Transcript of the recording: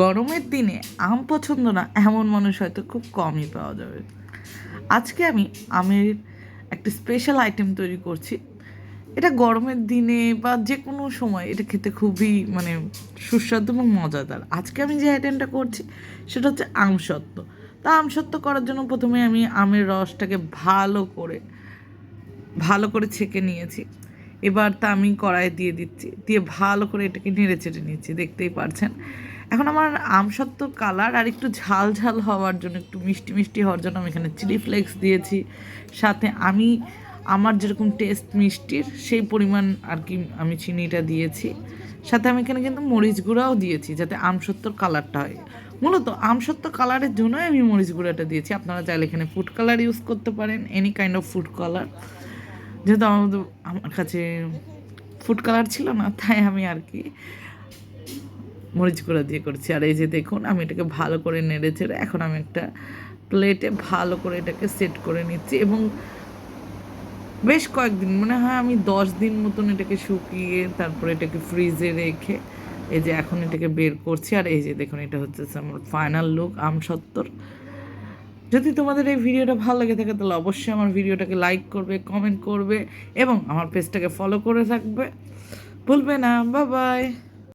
গরমের দিনে আম পছন্দ না এমন মানুষ হয়তো খুব কমই পাওয়া যাবে। আজকে আমি আমের একটা স্পেশাল আইটেম তৈরি করছি। এটা গরমের দিনে বা যে কোনো সময় এটা খেতে খুবই সুস্বাদু এবং মজাদার। আজকে আমি যে আইটেমটা করছি সেটা হচ্ছে আমসত্ত্ব। তা আমসত্ত্ব করার জন্য প্রথমে আমি আমের রসটাকে ভালো করে ছেঁকে নিয়েছি। এবার তা আমি কড়াইয়ে দিয়ে দিচ্ছি, দিয়ে ভালো করে এটাকে নেড়ে চেড়ে নিচ্ছি, দেখতেই পারছেন। এখন আমার আমসত্ত্বর কালার আর একটু ঝাল ঝাল হওয়ার জন্য, একটু মিষ্টি মিষ্টি হওয়ার জন্য আমি এখানে চিলি ফ্লেক্স দিয়েছি। সাথে আমার যেরকম টেস্ট মিষ্টির সেই পরিমাণ আর কি আমি চিনিটা দিয়েছি। সাথে আমি এখানে কিন্তু মরিচ গুঁড়াও দিয়েছি যাতে আমসত্ত্বর কালারটা হয়। মূলত আমসত্ত্ব কালারের জন্যই আমি মরিচ গুঁড়াটা দিয়েছি। আপনারা চাইলে এখানে ফুড কালার ইউজ করতে পারেন, any kind of food colour. যেহেতু আমার কাছে ফুড কালার ছিল না, তাই আমি আর কি মরিচ গুঁড়া দিয়ে করছি। আর এই যে দেখুন, আমি এটাকে ভালো করে নেড়ে চেড়ে এখন আমি একটা প্লেটে ভালো করে এটাকে সেট করে নিচ্ছি এবং বেশ কয়েকদিন, মনে হয় আমি 10 দিন মতন এটাকে শুকিয়ে তারপরে এটাকে ফ্রিজে রেখে এই যে এখন এটাকে বের করছি। আর এই যে দেখুন, এটা হচ্ছে আমার ফাইনাল লুক আমসত্ত্বর। যদি তোমাদের এই ভিডিওটা ভালো লাগে থাকে তাহলে অবশ্যই আমার ভিডিওটাকে লাইক করবে, কমেন্ট করবে এবং আমার পেজটাকে ফলো করে থাকবে, ভুলবে না। Bye bye.